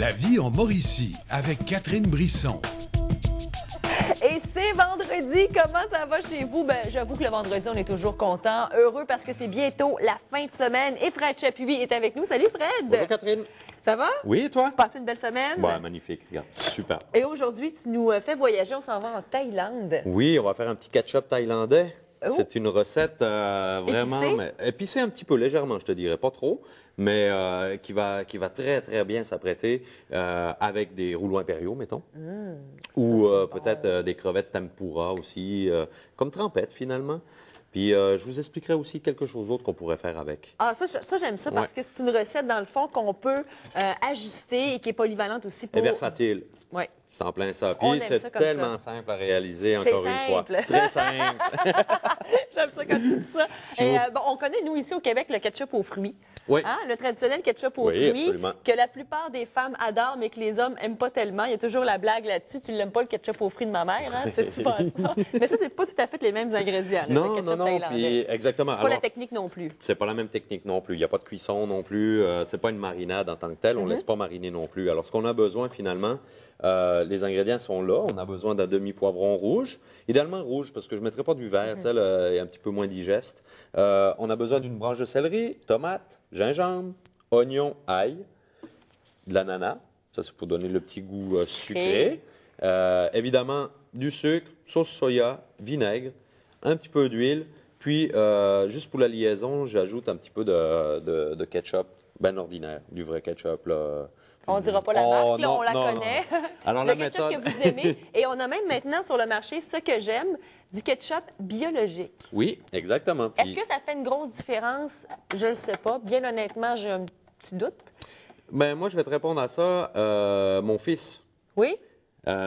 La vie en Mauricie avec Catherine Brisson. Et c'est vendredi. Comment ça va chez vous? Ben, j'avoue que le vendredi, on est toujours content, heureux parce que c'est bientôt la fin de semaine. Et Fred Chapuis est avec nous. Salut Fred! Bonjour Catherine. Ça va? Oui, et toi? Passez une belle semaine? Ouais, magnifique, regarde, super. Et aujourd'hui, tu nous fais voyager. On s'en va en Thaïlande. Oui, on va faire un petit ketchup thaïlandais. Oh. C'est une recette vraiment épicée un petit peu, légèrement, je te dirais, pas trop, mais qui va très, très bien s'apprêter avec des rouleaux impériaux, mettons. Ou peut-être des crevettes tempura aussi, comme trempette finalement. Puis je vous expliquerai aussi quelque chose d'autre qu'on pourrait faire avec. Ah, ça j'aime ça parce que c'est une recette, dans le fond, qu'on peut ajuster et qui est polyvalente aussi pour... Et versatile. Oui. C'est en plein ça. On Puis aime c'est ça comme tellement simple à réaliser, C'est encore une fois. simple. Très simple. J'aime ça quand tu dis ça. Et, bon, on connaît, nous, ici au Québec, le ketchup aux fruits. Oui. Hein? Le traditionnel ketchup aux Oui, fruits, absolument. que la plupart des femmes adorent, mais que les hommes n'aiment pas tellement. Il y a toujours la blague là-dessus. Tu l'aimes pas, le ketchup aux fruits de ma mère. Hein? C'est souvent ça. Mais ça, c'est pas tout à fait les mêmes ingrédients, là, le Non, ketchup non, non. thaïlandais. Puis, exactement. C'est pas la technique non plus. C'est pas la même technique non plus. Il n'y a pas de cuisson non plus. C'est pas une marinade en tant que telle. On ne laisse pas mariner non plus. Alors, ce qu'on a besoin finalement, les ingrédients sont là. On a besoin d'un demi-poivron rouge. Idéalement rouge, parce que je ne mettrai pas du vert. Tu sais, il est un petit peu moins digeste. On a besoin d'une branche de céleri, tomate, gingembre, oignon, ail, de l'ananas. Ça, c'est pour donner le petit goût sucré. Évidemment, du sucre, sauce soya, vinaigre, un petit peu d'huile. Puis, juste pour la liaison, j'ajoute un petit peu de ketchup, ben ordinaire, du vrai ketchup. Là. On ne dira pas la marque, là, on la connaît. Non. Alors, le la ketchup méthode... que vous aimez. Et on a même maintenant sur le marché, ce que j'aime, du ketchup biologique. Oui, exactement. Est-ce que ça fait une grosse différence? Je ne le sais pas. Bien honnêtement, j'ai un petit doute. Ben, moi, je vais te répondre à ça. Mon fils, Oui?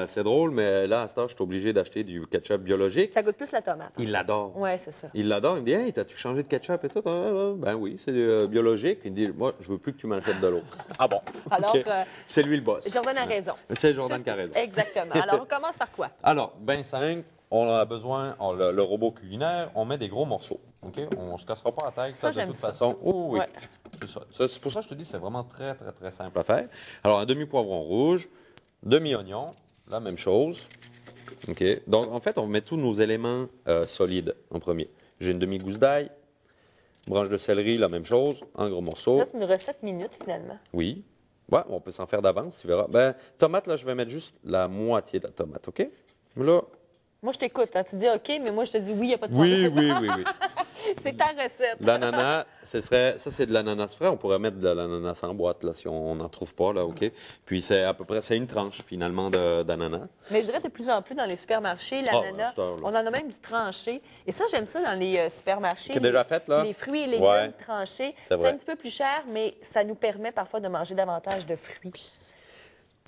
c'est drôle, mais là, à ce temps, je suis obligé d'acheter du ketchup biologique. Ça goûte plus la tomate. Il l'adore. Oui, c'est ça. Il l'adore. Il me dit, hey, t'as-tu changé de ketchup et tout? Ben oui, c'est biologique. Il me dit, moi, je veux plus que tu m'achètes de l'autre. Ah bon? Alors, OK. C'est lui le boss. Jordan a raison. C'est Jordan qui a raison. Exactement. Alors, on commence par quoi? Alors, ben simple. On a besoin, le robot culinaire, on met des gros morceaux. OK? On ne se cassera pas la tête. Ça, de j'aime toute ça. façon. Oh, oui. Ouais. C'est ça. C'est pour ça que je te dis, c'est vraiment très, très, très simple à faire. Alors, un demi-poivron rouge, demi-oignon, la même chose. OK? Donc, en fait, on met tous nos éléments solides en premier. J'ai une demi-gousse d'ail, branche de céleri, la même chose, en gros morceaux. Ça, c'est une recette minute, finalement. Oui. Ouais, on peut s'en faire d'avance, tu verras. Ben, tomate, là, je vais mettre juste la moitié de la tomate, OK? Là. Moi, je t'écoute. Hein. Tu dis OK, mais moi, je te dis oui, il n'y a pas de Oui, problème. oui. C'est ta recette. L'ananas, ça, c'est de l'ananas frais. On pourrait mettre de l'ananas en boîte, là, si on n'en trouve pas, là, OK? Puis, c'est à peu près, c'est une tranche, finalement, d'ananas. Mais je dirais de plus en plus dans les supermarchés, l'ananas, à cette heure-là. on en a même du tranché. Et ça, j'aime ça dans les supermarchés. Qui est déjà fait, là? Les fruits et légumes Ouais. tranchés. C'est vrai. un petit peu plus cher, mais ça nous permet parfois de manger davantage de fruits.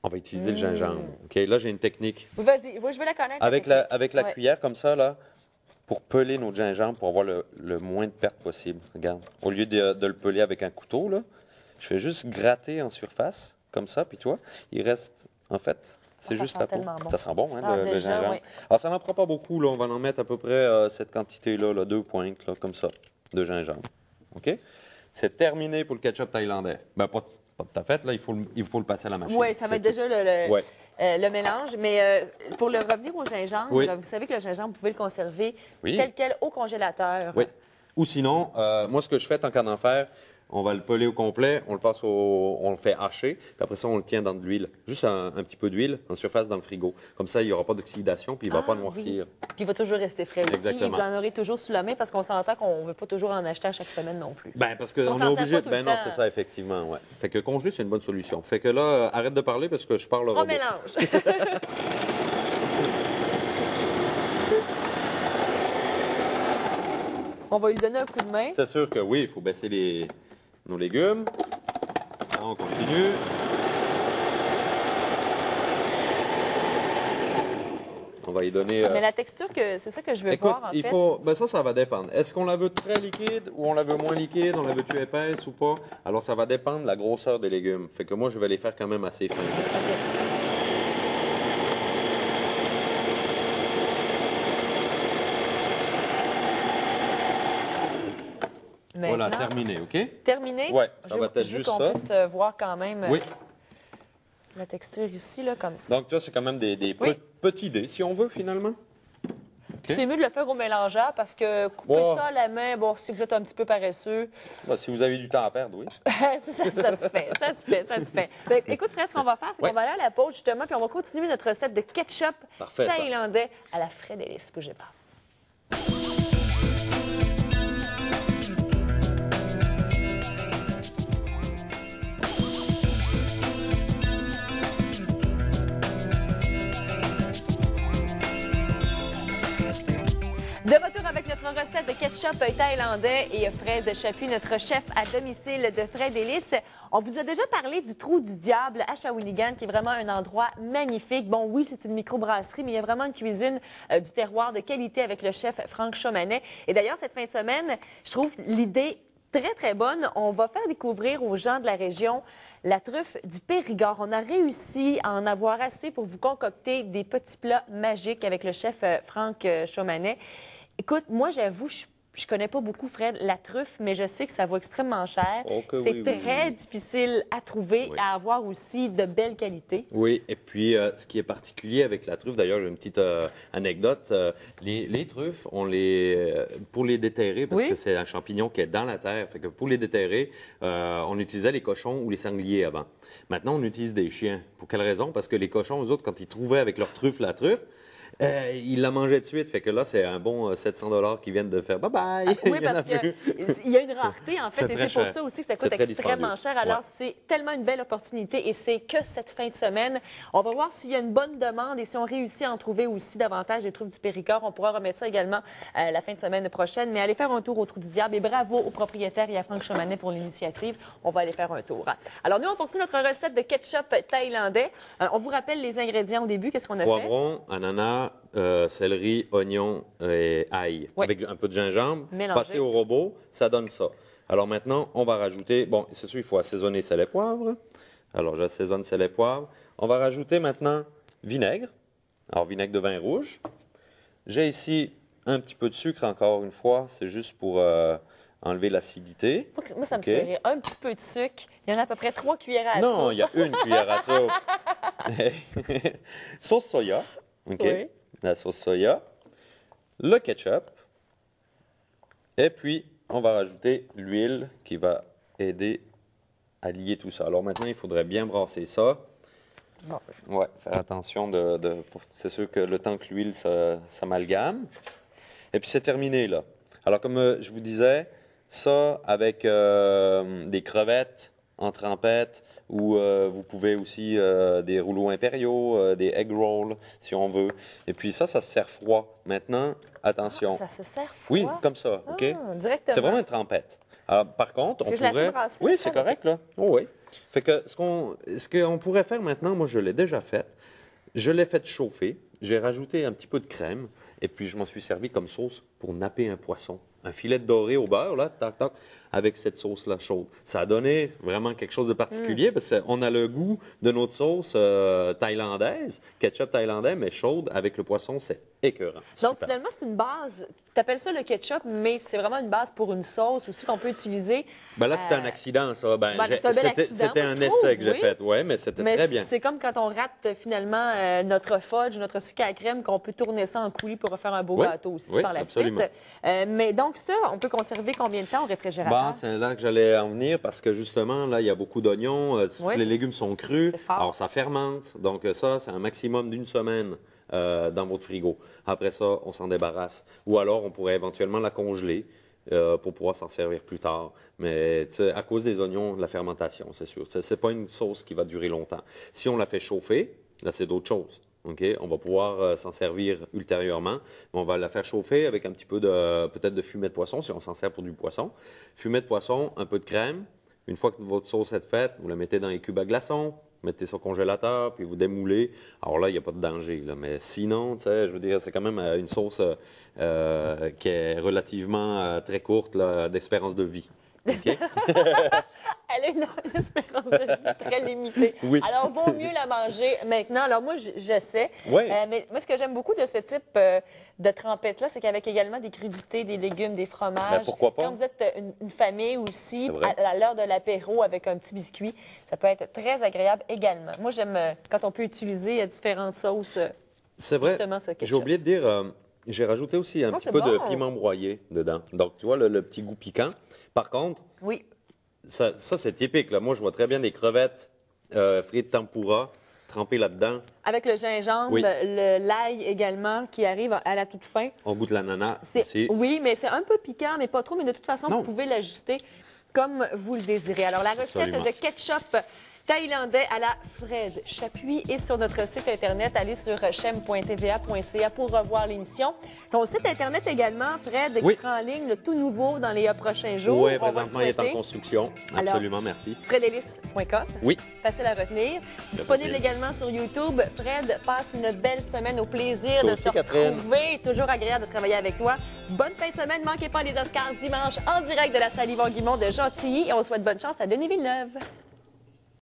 On va utiliser le gingembre. OK? Là, j'ai une technique. Oui, vas-y, je veux la connaître. Avec technique. la Ouais. cuillère, comme ça, là, pour peler notre gingembre, pour avoir le moins de pertes possible. Regarde. Au lieu de le peler avec un couteau, là, je fais juste gratter en surface, comme ça, puis tu vois, il reste, en fait, c'est Ça juste sent la peau. tellement bon. Ça sent bon, hein, Ah, le déjà, gingembre. oui. Alors, ça n'en prend pas beaucoup, là. On va en mettre à peu près cette quantité-là, là, 2 pointes, là, comme ça, de gingembre. OK? C'est terminé pour le ketchup thaïlandais. Ben, pas tout à fait, là, il faut le passer à la machine. Oui, ça va C'est être déjà Ouais. le mélange. Mais pour le revenir au gingembre, Oui. vous savez que le gingembre, vous pouvez le conserver Oui. tel quel au congélateur. Oui. Ou sinon, moi, ce que je fais, tant qu'à en faire, on va le peler au complet, on le fait hacher, puis après ça, on le tient dans de l'huile. Juste un petit peu d'huile en surface dans le frigo. Comme ça, il n'y aura pas d'oxydation, puis il ne va pas noircir. Oui. Puis il va toujours rester frais aussi. Exactement. Et vous en aurez toujours sous la main parce qu'on s'entend qu'on ne veut pas toujours en acheter à chaque semaine non plus. Ben, parce Parce qu'on qu'on s'en est sert obligé. pas tout le Ben non, temps. c'est ça, effectivement, ouais. Fait que congeler, c'est une bonne solution. Fait que là, arrête de parler parce que je parle le On robot. mélange. On va lui donner un coup de main. C'est sûr que oui, il faut baisser nos légumes. On continue. On va y donner... Mais la texture, c'est ça que je veux Écoute, voir, en il fait. faut. Ben ça va dépendre. Est-ce qu'on la veut très liquide ou on la veut moins liquide? On la veut-tu épaisse ou pas? Alors, ça va dépendre de la grosseur des légumes. Fait que moi, je vais les faire quand même assez fins. OK. Voilà, Maintenant, terminé, OK? terminé. Ouais, ça va être je veux juste qu'on ça. puisse voir quand même. Oui. la texture ici, là, comme ça. Donc, tu vois, c'est quand même des Oui. petits dés, si on veut, finalement. OK. C'est mieux de le faire au mélangeur parce que couper Wow. ça à la main, bon, si vous êtes un petit peu paresseux, Bah, si vous avez du temps à perdre, oui. ça se fait, ça se fait, ça se fait. Fait que, écoute, Fred, ce qu'on va faire, c'est Ouais. qu'on va aller à la pause, justement, puis on va continuer notre recette de ketchup Parfait, ça. thaïlandais à la Fred Ellis. Bougez pas. De retour avec notre recette de ketchup thaïlandais et Fred Chapuis, notre chef à domicile de Fred Ellis. On vous a déjà parlé du Trou du Diable à Shawinigan, qui est vraiment un endroit magnifique. Bon, oui, c'est une microbrasserie, mais il y a vraiment une cuisine du terroir de qualité avec le chef Franck Chaumanet. Et d'ailleurs, cette fin de semaine, je trouve l'idée très, très bonne. On va faire découvrir aux gens de la région la truffe du Périgord. On a réussi à en avoir assez pour vous concocter des petits plats magiques avec le chef Franck Chaumanet. Écoute, moi, j'avoue, je connais pas beaucoup, Fred, la truffe, mais je sais que ça vaut extrêmement cher. Oh, que c'est oui, oui, très oui. difficile à trouver, Oui. à avoir aussi de belle qualité. Oui, et puis ce qui est particulier avec la truffe, d'ailleurs, j'ai une petite anecdote. Les truffes, pour les déterrer, parce Oui. que c'est un champignon qui est dans la terre, fait que pour les déterrer, on utilisait les cochons ou les sangliers avant. Maintenant, on utilise des chiens. Pour quelle raison? Parce que les cochons, eux autres, quand ils trouvaient avec leur truffe la truffe, ils la mangeaient de suite. Fait que là, c'est un bon 700 $ qui viennent de faire bye-bye. Oui, Il y en parce a plus. qu'il y a une rareté, en fait, C'est et très c'est pour cher. ça aussi que ça C'est coûte très extrêmement dispendieux. cher. Alors, Ouais. c'est tellement une belle opportunité et c'est que cette fin de semaine. On va voir s'il y a une bonne demande et si on réussit à en trouver aussi davantage des truffes du Périgord. On pourra remettre ça également la fin de semaine prochaine. Mais allez faire un tour au Trou du Diable et bravo aux propriétaires et à Franck Chaumanet pour l'initiative. On va aller faire un tour. Alors, nous, on poursuit notre recette de ketchup thaïlandais. On vous rappelle les ingrédients au début. Qu'est-ce qu'on a fait? Poivron, ananas, céleri, oignon et ail. Ouais. Avec un peu de gingembre. Mélangé. Passer au robot, ça donne ça. Alors maintenant, on va rajouter... Bon, c'est sûr, il faut assaisonner sel et poivre. Alors, j'assaisonne sel et poivre. On va rajouter maintenant vinaigre. Alors, vinaigre de vin rouge. J'ai ici un petit peu de sucre, encore une fois. C'est juste pour enlever l'acidité. Moi, ça me OK. fait rire. Un petit peu de sucre. Il y en a à peu près 3 cuillères à Non, soupe. il y a une cuillère à soupe. Sauce soya. OK. Oui. La sauce soya. Le ketchup. Et puis, on va rajouter l'huile qui va aider à lier tout ça. Alors maintenant, il faudrait bien brasser ça. Bon. Ouais, faire attention c'est sûr que le temps que l'huile s'amalgame. Et puis c'est terminé là. Alors comme je vous disais, ça avec des crevettes en trempette ou vous pouvez aussi des rouleaux impériaux, des egg rolls si on veut. Et puis ça se sert froid. Maintenant, attention. Ça se sert froid? Oui, comme ça, OK? Directement. C'est vraiment une trempette. Alors, par contre, Est-ce on que je la pourrait... laisse brasser, Oui, la c'est crème? correct, là. Oh, oui. Fait que ce qu'on pourrait faire maintenant, moi, je l'ai déjà fait. Je l'ai fait chauffer. J'ai rajouté un petit peu de crème. Et puis, je m'en suis servi comme sauce pour napper un poisson. Un filet de doré au beurre, là, tac, tac, avec cette sauce-là chaude. Ça a donné vraiment quelque chose de particulier parce qu'on a le goût de notre sauce thaïlandaise, ketchup thaïlandais, mais chaude avec le poisson, c'est écœurant. Donc, Super. finalement, c'est une base. Tu appelles ça le ketchup, mais c'est vraiment une base pour une sauce aussi qu'on peut utiliser. Ben là, c'était un accident, ça. Ben, ben, c'est un bel accident, c'était moi, un je essai trouve, que j'ai oui. fait, oui, mais c'était Mais très bien. c'est comme quand on rate finalement notre fudge, notre sucre à crème, qu'on peut tourner ça en coulis pour refaire un beau Oui, gâteau aussi oui, par la absolument. suite. Mais donc, ça, on peut conserver combien de temps au réfrigérateur? Bon, c'est là que j'allais en venir parce que justement, là, il y a beaucoup d'oignons, tous Ouais, les c'est- légumes sont crus, c'est fort. alors ça fermente. Donc ça, c'est un maximum d'une semaine dans votre frigo. Après ça, on s'en débarrasse. Ou alors, on pourrait éventuellement la congeler pour pouvoir s'en servir plus tard. Mais tu sais, à cause des oignons, de la fermentation, c'est sûr. C'est pas une sauce qui va durer longtemps. Si on la fait chauffer, là, c'est d'autres choses. OK? On va pouvoir s'en servir ultérieurement. Mais on va la faire chauffer avec un petit peu peut-être de fumet de poisson, si on s'en sert pour du poisson. Fumet de poisson, un peu de crème. Une fois que votre sauce est faite, vous la mettez dans les cubes à glaçons, mettez ça au congélateur, puis vous démoulez. Alors là, il n'y a pas de danger. Là. Mais sinon, tu sais, je veux dire, c'est quand même une sauce qui est relativement très courte là, d'espérance de vie. OK? Elle a une espérance de vie très limitée. Oui. Alors, vaut mieux la manger maintenant. Alors, moi, je sais. Ouais. Mais moi, ce que j'aime beaucoup de ce type de trempette-là, c'est qu'avec également des crudités, des légumes, des fromages. Ben, pourquoi pas? Quand vous êtes une famille aussi, C'est vrai. à l'heure de l'apéro avec un petit biscuit, ça peut être très agréable également. Moi, j'aime quand on peut utiliser différentes sauces. C'est vrai. Justement, ça, ketchup. J'ai oublié de dire, j'ai rajouté aussi un Oh, petit c'est peu de bon. piment broyé dedans. Donc, tu vois, le petit goût piquant. Par contre, Oui. ça c'est typique. Là. Moi, je vois très bien des crevettes frites tempura trempées là-dedans. Avec le gingembre, Oui. l'ail également qui arrive à la toute fin. On goûte l'ananas aussi. Oui, mais c'est un peu piquant, mais pas trop. Mais de toute façon, Non. vous pouvez l'ajuster comme vous le désirez. Alors, la recette Absolument. de ketchup thaïlandais à la Fred Chapuis est sur notre site Internet. Allez sur chem.tva.ca pour revoir l'émission. Ton site Internet également, Fred, qui Oui. sera en ligne de tout nouveau dans les prochains jours. Oui, On va présentement, le il est en souhaiter. construction. Alors, Absolument, merci. Fredelis.com. Oui. Facile à retenir. Disponible facile. également sur YouTube. Fred, passe une belle semaine, au plaisir Toi de aussi, te Catherine. retrouver. Toujours agréable de travailler avec toi. Bonne fin de semaine. Manquez pas les Oscars dimanche en direct de la salle Yvon Guimond de Gentilly. Et on souhaite bonne chance à Denis Villeneuve.